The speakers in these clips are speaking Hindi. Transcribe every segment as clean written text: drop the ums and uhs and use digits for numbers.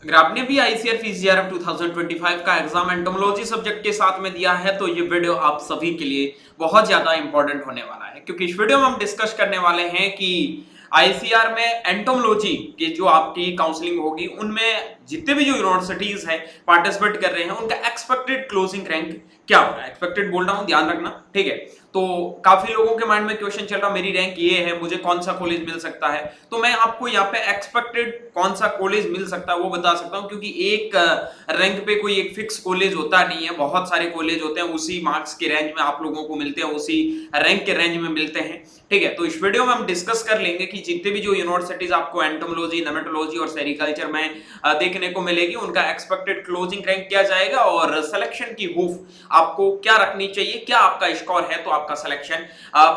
अगर आपने भी आईसीआर फीसीआरएफ 2025 का एग्जाम एंटोमोलॉजी सब्जेक्ट के साथ में दिया है तो ये वीडियो आप सभी के लिए बहुत ज्यादा इंपॉर्टेंट होने वाला है, क्योंकि इस वीडियो में हम डिस्कस करने वाले हैं कि आईसीआर में एंटोमोलॉजी की जो आपकी काउंसलिंग होगी उनमें जितने भी जो यूनिवर्सिटीज हैं पार्टिसिपेट कर रहे हैं उनका एक्सपेक्टेड क्लोजिंग रैंक क्या होगा। एक्सपेक्टेड बोल रहा हूं, ध्यान रखना, ठीक है। तो काफी लोगों के माइंड में क्वेश्चन चल रहा मेरी रैंक ये है, मुझे कौन सा कॉलेज मिल सकता है। तो मैं आपको यहाँ पे एक्सपेक्टेड कौन सा कॉलेज मिल सकता है वो बता सकता हूँ, क्योंकि एक रैंक पे कोई एक फिक्स कॉलेज होता नहीं है, बहुत सारे कॉलेज होते हैं, उसी मार्क्स के रेंज में आप लोगों को मिलते हैं, उसी रैंक के रेंज में मिलते हैं, ठीक है। तो इस वीडियो में हम डिस्कस कर लेंगे कि जितने भी जो यूनिवर्सिटीज आपको एंटोमोलॉजी, नेमेटोलॉजी और सेरिकल्चर में देखने को मिलेगी उनका एक्सपेक्टेड क्लोजिंग रैंक क्या जाएगा और सिलेक्शन की होप आपको क्या रखनी चाहिए, क्या आपका स्कोर है तो आपका सिलेक्शन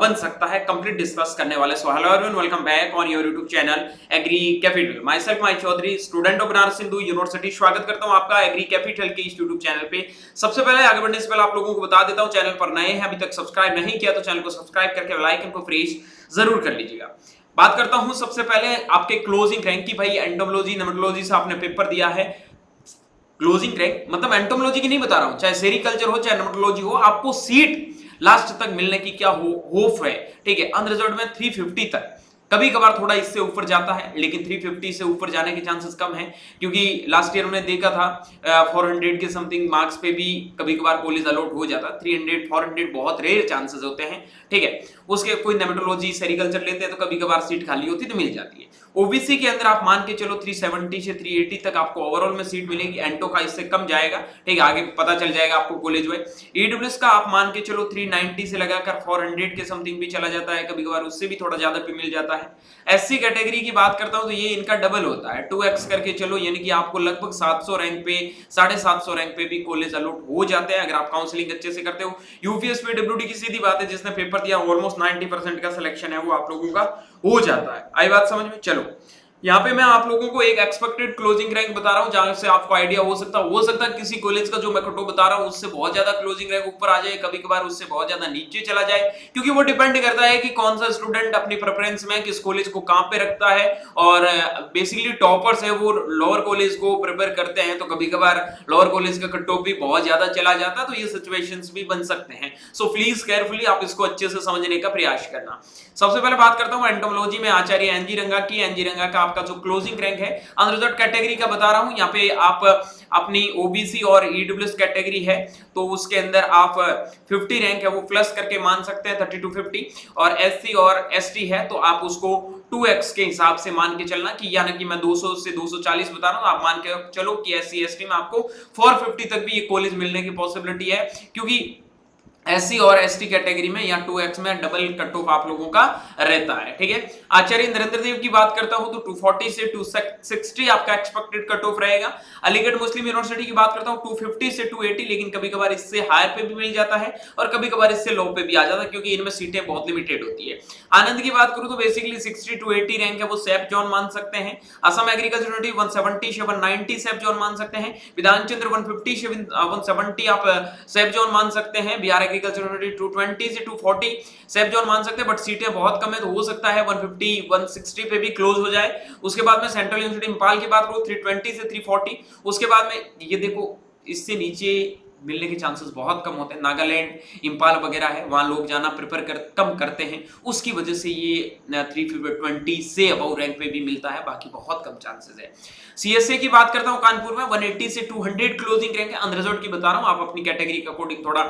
बन सकता है, कंप्लीट डिस्कस करने वाले। So hello everyone, welcome back on your YouTube channel Agri Capital. My self माई Chaudhary, student of Banaras Hindu University, स्वागत करता हूं आपका एग्री कैपिटल के इस यूट्यूब चैनल पे। सबसे पहले आगे बढ़ने से पहले आप लोगों को बता देता हूं, चैनल पर नए हैं, अभी तक सब्सक्राइब नहीं किया तो चैनल को सब्सक्राइब करके बेल आइकन को प्रेस जरूर कर लीजिएगा। बात करता हूं सबसे पहले आपके क्लोजिंग रैंक की। भाई एंटोमोलॉजी, नेमेटोलॉजी से आपने पेपर दिया है, क्लोजिंग रैंक मतलब एंटोमोलॉजी की नहीं बता रहा हूं, चाहे सेरिकल्चर हो चाहे नेमेटोलॉजी हो, आपको सीट लास्ट तक मिलने की क्या होप है, ठीक है। अनरिजर्व्ड में 350 तक, कभी कभार थोड़ा इससे ऊपर जाता है, लेकिन 350 से ऊपर जाने के चांसेस कम है, क्योंकि लास्ट ईयर हमने देखा था 400 के समथिंग मार्क्स पे भी कभी कभार कॉलेज अलॉट हो जाता। 300 400 बहुत रेयर चांसेस होते हैं, ठीक है। उसके कोई नेमेटोलॉजी सेरिकल्चर लेते हैं तो कभी कभार सीट खाली होती तो मिल जाती है। ओबीसी के अंदर आप मान के चलो 370 से 380 तक आपको ओवरऑल में सीट मिलेगी, एंटो का इससे कम जाएगा, ठीक है, आगे पता चल जाएगा आपको कॉलेज में। ईडब्ल्यूएस का आप मान के चलो 390 से लगाकर 400 के समथिंग भी चला जाता है, कभी कभार उससे भी थोड़ा ज्यादा पे मिल जाता है। एससी कैटेगरी की बात करता हूं तो ये इनका डबल होता है, 2x करके चलो, यानी कि आपको लगभग 700 रैंक पे, 750 रैंक पे भी कॉलेज अलॉट हो जाते हैं अगर आप काउंसलिंग अच्छे से करते हो। यूपीएस पीडब्ल्यूडी की सीधी बात है, जिसने पेपर दिया ऑलमोस्ट 90% का सिलेक्शन है वो आप लोगों का हो जाता है। आई बात समझ में? चलो, यहाँ पे मैं आप लोगों को एक एक्सपेक्टेड क्लोजिंग रैंक बता रहा हूँ जहां से आपको आइडिया हो सकता है किसी कॉलेज का जो मैं कट ऑफ बता रहा हूँ उससे बहुत ज्यादा क्लोजिंग रैंक ऊपर आ जाए, कभी कभार उससे बहुत ज्यादा नीचे चला जाए, क्योंकि वो डिपेंड करता है कि कौन सा स्टूडेंट अपनी प्रेफरेंस में किस कॉलेज को कहां पे रखता है। और बेसिकली टॉपर्स है वो लोअर कॉलेज को प्रिपेयर करते हैं, तो कभी कभार लोअर कॉलेज का कट ऑफ भी बहुत ज्यादा चला जाता है, तो ये सिचुएशंस भी बन सकते हैं। सो प्लीज केयरफुली आप इसको अच्छे से समझने का प्रयास करना। सबसे पहले बात करता हूं एंटोमोलॉजी में आचार्य एनजी रंगा की। एनजी रंगा का आपका जो क्लोजिंग रैंक है अनरिजर्व्ड कैटेगरी का बता रहा हूं, यहाँ पे आप अपनी ओबीसी और ईडब्ल्यूएस कैटेगरी है तो उसके अंदर आप 50 रैंक है वो प्लस करके मान सकते हैं, 30 to 50। और एससी और एसटी है तो आप उसको 2x के हिसाब से मान के चलना, कि यानी कि मैं 200 से 240 बता रहा हूं, आप मान के चलो कि एससी एसटी में आपको 450 तक भी ये कॉलेज मिलने की पॉसिबिलिटी है, क्योंकि एससी और एसटी कैटेगरी में या 2x में डबल कट ऑफ आप लोगों का रहता है, ठीक है। आचार्य नरेंद्र देव की बात करता हूं तो 240 से 260 आपका एक्सपेक्टेड कट ऑफ रहेगा। अलीगढ़ मुस्लिम यूनिवर्सिटी की बात करता हूं 250 से 280, लेकिन कभी कभार इससे हायर पे भी मिल जाता है और कभी कभार इससे लो पे भी आ जाता है, क्योंकि इनमें सीटें बहुत लिमिटेड होती है। आनंद की बात करूं तो बेसिकली 60 to 80 रैंक है वो सेफ जोन मान सकते हैं। असम एग्रीकल्चर यूनिवर्सिटी 170 से 190 सेफ जोन मान सकते हैं। विधानचंद्र 150 से 170 आप सेफ जोन मान सकते हैं। बिहार एग्रीकल्चर यूनिवर्सिटी 220 से 240 सेफ जोन मान सकते हैं, बट सीटें बहुत कम है तो हो सकता है 150 160 पे भी क्लोज हो जाए। उसके बाद में सेंट्रल यूनिवर्सिटी भोपाल की बात करूं 320 से 340। उसके बाद में ये देखो इससे नीचे मिलने के चांसेस बहुत कम होते हैं। नागालैंड, इंपाल वगैरह है, वहां लोग जाना कम करते हैं, उसकी वजह से ये 320 से अबव रैंक पे भी मिलता है, बाकी बहुत कम चांसेस है। सीएसए की बात करता हूं कानपुर में 180 से 200 क्लोजिंग रैंक है, अनरिजर्व्ड की बता रहा हूं, आप अपनी कैटेगरी के अकॉर्डिंग थोड़ा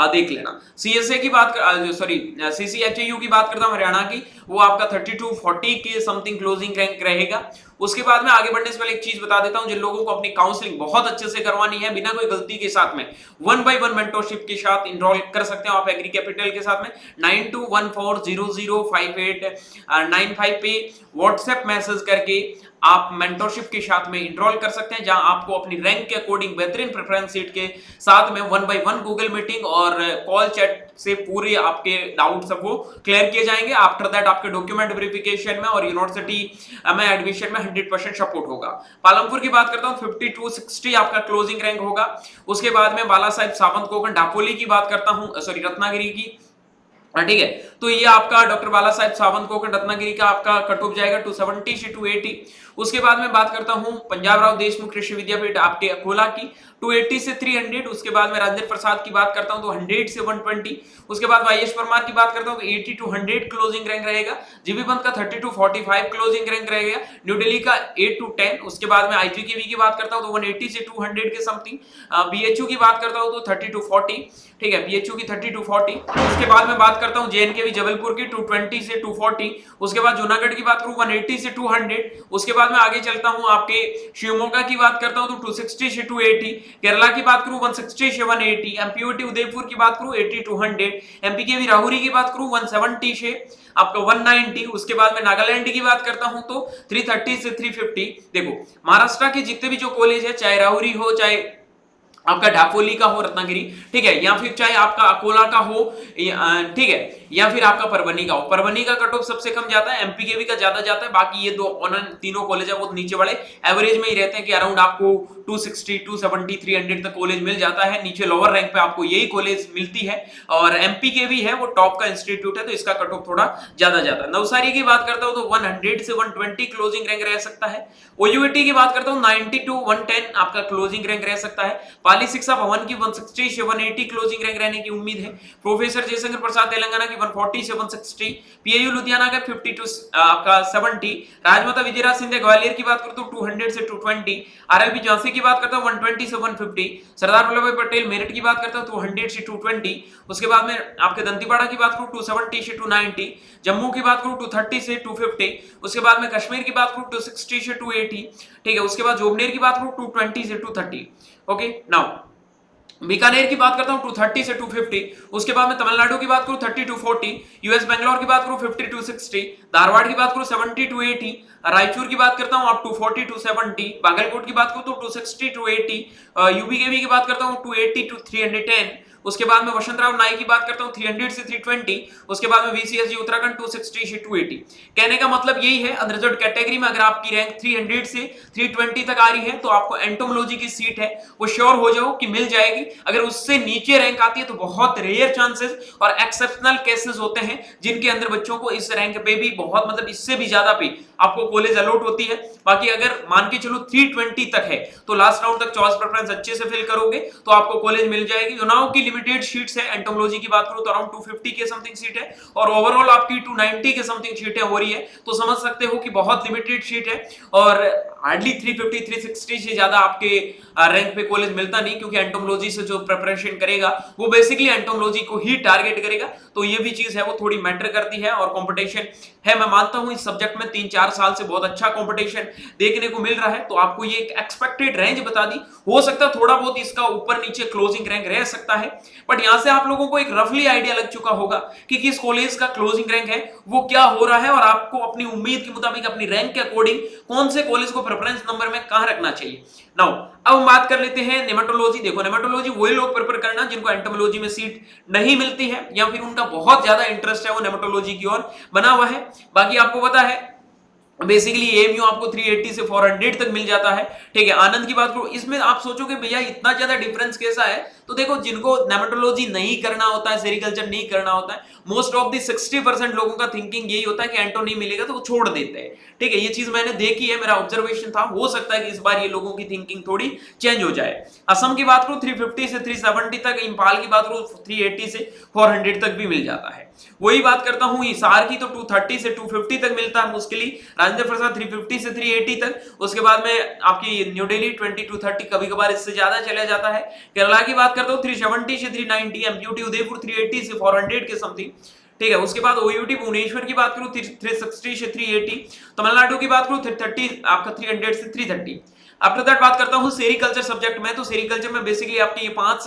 देख लेना। सीएसए की बात सॉरी सीसीएचयू की बात करता हूं हरियाणा की, वो आपका 30 to 40 के समथिंग क्लोजिंग रैंक रहेगा। उसके बाद में आगे बढ़ने से पहले एक चीज बता देता हूं, जिन लोगों को अपनी काउंसलिंग बहुत अच्छे से करवानी है बिना कोई गलती के साथ में 1 by 1 मेंटरशिप के साथ इनरोल कर सकते हो आप एग्री कैपिटल के साथ में। 9214005895 पे व्हाट्सएप मैसेज करके आप मेंटरशिप के साथ में इनरोल कर सकते हैं, जहां आपको अपनी रैंक के अकॉर्डिंग बेहतरीन प्रेफरेंस सीट के साथ में 1 by 1 गूगल मीटिंग और कॉल चैट से पूरे आपके डाउट सब वो क्लियर किए जाएंगे। आफ्टर दैट आपके डॉक्यूमेंट वेरिफिकेशन में और यूनिवर्सिटी में एडमिशन में 100% सपोर्ट होगा। पालमपुर की बात करता हूं 50 to 60 आपका क्लोजिंग रैंक होगा। उसके बाद में बाला साहेब सावंत कोकण डापोली की बात करता हूं, सॉरी रत्नागिरी की ठीक है। तो ये आपका डॉक्टर बाला साहेब सावंत कोकण रत्नागिरी का आपका कट ऑफ जाएगा 270 से 280। उसके बाद में बात करता हूं पंजाब राव देशमुख कृषि विद्यापीठ आपके अकोला की 280 से 300। उसके बाद में राजेंद्र प्रसाद की बात करता हूं तो 100 से 120। उसके बाद वाईएस परमार की बात करता हूं तो 80 टू 100 क्लोजिंग रैंक रहेगा। जीबी पंत का 30 टू 45 क्लोजिंग रैंक रहेगा। न्यू दिल्ली का 8 टू 10। उसके बाद में आईजीकेवी की बात करता हूं तो 180 से 200 के समथिंग। बीएचयू की बात करता हूं तो 30 टू 40। ठीक है, बीएचयू की 30 टू 40। उसके बाद में बात करता हूं जेएनकेवी जबलपुर की 220 से 240। उसके बाद जूनागढ़ की बात करूं 180 से 200। उसके बाद में आगे चलता हूं आपके शिवमोगा की बात करता हूं तो 260 से 280। केरला की बात करूं 160 से 180। एमपीओटी उदयपुर की बात करूं 80 टू 100। एमपीकेवी राहुरी की बात करूं 170 से आपका 190। उसके बाद में नागालैंड की बात करता हूं तो 330 से 350। देखो महाराष्ट्र के जितने भी जो कॉलेज है, चाहे राहुरी हो, चाहे आपका ढाकोली का हो रत्नागिरी, ठीक है, या फिर चाहे आपका अकोला का हो, ठीक है, या फिर आपका परभनी का हो, परभनी का कट ऑफ सबसे कम जाता है, एमपीकेवी का ज्यादा जाता है। बाकी ये दो तीनों कॉलेज है वो नीचे वाले एवरेज में ही रहते हैं कि अराउंड आपको 260 270 300 तक कॉलेज मिल जाता है। नीचे लोअर रैंक पे आपको यही कॉलेज मिलती है। और एमपीकेवी है वो टॉप का इंस्टीट्यूट है तो इसका कट ऑफ थोड़ा ज्यादा जाता है। नवसारी की बात करता हूं तो 100 से 120 क्लोजिंग रैंक रह सकता है। ओयूएटी की बात करता हूं 90 टू 110 आपका क्लोजिंग रैंक रह सकता है। पाली शिक्षा भवन की 160 से 180 क्लोजिंग रैंक रहने की उम्मीद है। प्रोफेसर जयशंकर प्रसाद तेलंगाना की 140 से 160। पीएयू लुधियाना का 50 टू आपका 70। राजमाता विजयराज सिंधिया ग्वालियर की बात करूं तो 200 से 220। आरएलबी झांसी की बात करता हूं 120 से 150। सरदार वल्लभ भाई पटेल मेरठ की बात करता हूं तो 100 से 220। उसके बाद में आपके दंतीवाड़ा की बात करूं 270 से 290। जम्मू की बात करूं 230 से 250। उसके बाद में कश्मीर की बात करूं 260 से 280। ठीक है, उसके बाद जोबनेर की बात करूं 220 से 230। ओके, नाउ बीकानेर की बात करता हूं 230 से 250। उसके बाद में तमिलनाडु की बात करूं 30 टू 40। यूएस बेंगलोर की बात करूं 50 टू 60। धारवाड़ की बात करूं 70 टू 80। रायचूर की बात करता हूं आप 240 टू 70। बागलकोट की बात करूं तो 260 टू 80। यूबीकेवी की बात करता हूं 280 टू 310। उसके बाद में वसंतराव नाई की बात करता हूं 300 से 320। उसके बाद में वीसीएसजी उत्तराखंड 260 से 280। कहने का मतलब यही है, अनरिजर्व्ड कैटेगरी में अगर आपकी रैंक 300 से 320 तक आ रही है तो आपको एंटोमोलॉजी की सीट है वो श्योर हो जाओ कि मिल जाएगी। अगर उससे नीचे रैंक आती है तो बहुत रेयर चांसेस और एक्सेप्शनल केसेस होते हैं जिनके अंदर बच्चों को इस रैंक पे भी बहुत मतलब इससे भी ज्यादा पे आपको कॉलेज अलॉट होती है। बाकी अगर मान के चलो 320 तक है तो लास्ट राउंड तक चॉइस प्रेफरेंस अच्छे से फिल करोगे तो आपको कॉलेज मिल जाएगी। यूनाव की लिमिटेड सीट्स है, एंटोमोलॉजी की बात करूं तो अराउंड 250 के समथिंग सीट है और ओवरऑल आपकी 290 के समथिंग सीटें हो रही है। तो समझ सकते हो कि बहुत लिमिटेड सीट है और हार्डली 350 360 से ज्यादा आपके रैंक पे कॉलेज मिलता नहीं, क्योंकि एंटोमोलॉजी से जो प्रिपरेशन करेगा वो बेसिकली एंटोमोलॉजी को ही टारगेट करेगा। तो ये भी चीज है वो थोड़ी मैटर करती है और कंपटीशन है। मैं मानता हूं इस सब्जेक्ट में 3-4 साल से बहुत अच्छा कंपटीशन देखने को मिल रहा है। तो आपको ये एक एक्सपेक्टेड रेंज बता दी, हो सकता है थोड़ा बहुत इसका ऊपर नीचे क्लोजिंग रैंक रह सकता है, बट यहां से आप लोगों को एक रफली आइडिया लग चुका होगा कि किस कॉलेज का क्लोजिंग रैंक है वो क्या हो रहा है और आपको अपनी उम्मीद के मुताबिक अपनी रैंक के अकॉर्डिंग कौन से कॉलेज को प्रेफरेंस नंबर में कहां रखना चाहिए। नाउ अब हम बात कर लेते हैं नेमेटोलॉजी। देखो नेमेटोलॉजी वही लोग प्रेफर करना जिनको एंटोमोलॉजी में सीट नहीं मिलती है या फिर उनका बहुत ज्यादा इंटरेस्ट है वो नेमेटोलॉजी की ओर बना हुआ है। बाकी आपको पता है बेसिकली एएमयू आपको 380 से 400 तक मिल जाता है। ठीक है, आनंद की बात करो, इसमें आप सोचोगे भैया इतना ज्यादा डिफरेंस कैसा है, तो देखो जिनको नेमेटोलॉजी नहीं करना होता है, सेरिकल्चर नहीं करना होता है, मोस्ट ऑफ दी 60% लोगों का थिंकिंग यही होता है कि एंटो नहीं मिलेगा तो वो छोड़ देते हैं। ठीक है, ये चीज मैंने देखी है, मेरा ऑब्जर्वेशन था, हो सकता है कि इस बार ये लोगों की थिंकिंग थोड़ी चेंज हो जाए। असम की बात करूं 350 से 370 तक, इम्फाल की बात करूं 380 से 400 तक भी मिल जाता है। वही बात करता हूं हिसार की तो 230 से 250 तक मिलता है मुश्किल ही। राजेंद्र प्रसाद 350 से 380 तक। उसके बाद में आपकी न्यू दिल्ली 20 to 30, कभी कभार इससे ज्यादा चला जाता है। केरला की बात करता हूं 370 से 390। एमपीयूटी उदयपुर 380 से 400 के समथिंग। ठीक है, उसके बाद ओयूटी भुवनेश्वर की बात करूं 360 से 380। तमिलनाडु की बात करूं 330 आपका 300 से 330। आफ्टर दैट बात करता हूं सेरिकल्चर सब्जेक्ट में, तो सेरिकल्चर में बेसिकली आपकी ये 5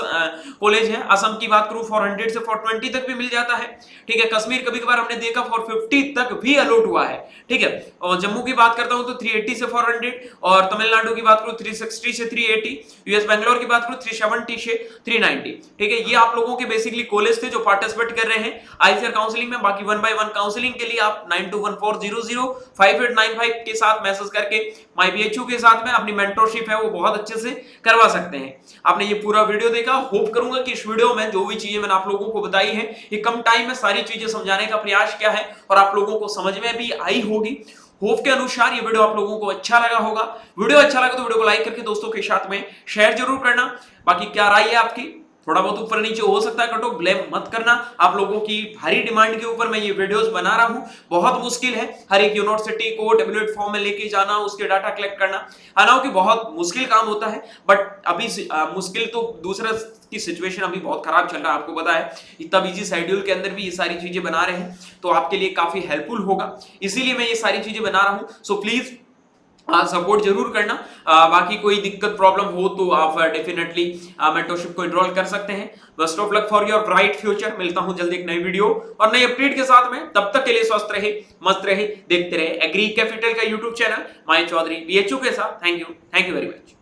कॉलेज है। असम की बात करूं 400 से 420 तक भी मिल जाता है। ठीक है, कश्मीर कभी कभार हमने देखा 450 तक भी अलॉट हुआ है। ठीक है, और जम्मू की बात करता हूं तो 380 से 400 और तमिलनाडु की बात करूं 360 से 380। यूएस बेंगलोर की बात करूं 370 से 390। ठीक है, ये आप लोगों के बेसिकली कॉलेज थे जो पार्टिसिपेट कर रहे हैं आईसीआर काउंसलिंग में, बाकी 1 by 1 काउंसलिंग के लिए आप 9214005895 के साथ मैसेज करके MyBHU के साथ में अपनी मेंटरशिप है वो बहुत अच्छे से करवा सकते हैं। आपने ये पूरा वीडियो देखा, होप करूंगा कि इस वीडियो में जो भी चीजें मैंने आप लोगों को बताई है, ये कम टाइम में सारी चीजें समझाने का प्रयास किया है और आप लोगों को समझ में भी आई होगी। होप के अनुसार ये वीडियो आप लोगों को अच्छा लगा होगा। वीडियो अच्छा लगा तो वीडियो को लाइक करके दोस्तों के साथ में शेयर जरूर करना। बाकी क्या राय है आपकी, थोड़ा बहुत ऊपर नीचे हो सकता है कटो, ब्लेम मत करना। आप लोगों की भारी डिमांड के ऊपर मैं ये वीडियोस बना रहा हूं। बहुत मुश्किल है हर एक यूनिवर्सिटी को टेबलेट फॉर्म में लेके जाना, उसके डाटा कलेक्ट करना, हालांकि बहुत मुश्किल काम होता है, बट अभी मुश्किल तो दूसरा की सिचुएशन अभी बहुत खराब चल रहा है, आपको पता है। इतना बिजी शेड्यूल के अंदर भी ये सारी चीजें बना रहे हैं तो आपके लिए काफी हेल्पफुल होगा, इसीलिए मैं ये सारी चीजें बना रहा हूं। सो प्लीज सपोर्ट जरूर करना। बाकी कोई दिक्कत प्रॉब्लम हो तो आप डेफिनेटली मेंटरशिप को एनरोल कर सकते हैं। Best of luck for your bright future. मिलता हूं जल्दी एक नई वीडियो और नई अपडेट के साथ में, तब तक के लिए स्वस्थ रहे, मस्त रहे, देखते रहे एग्री कैपिटल का यूट्यूब चैनल माय चौधरी BHU के साथ। Thank you very much.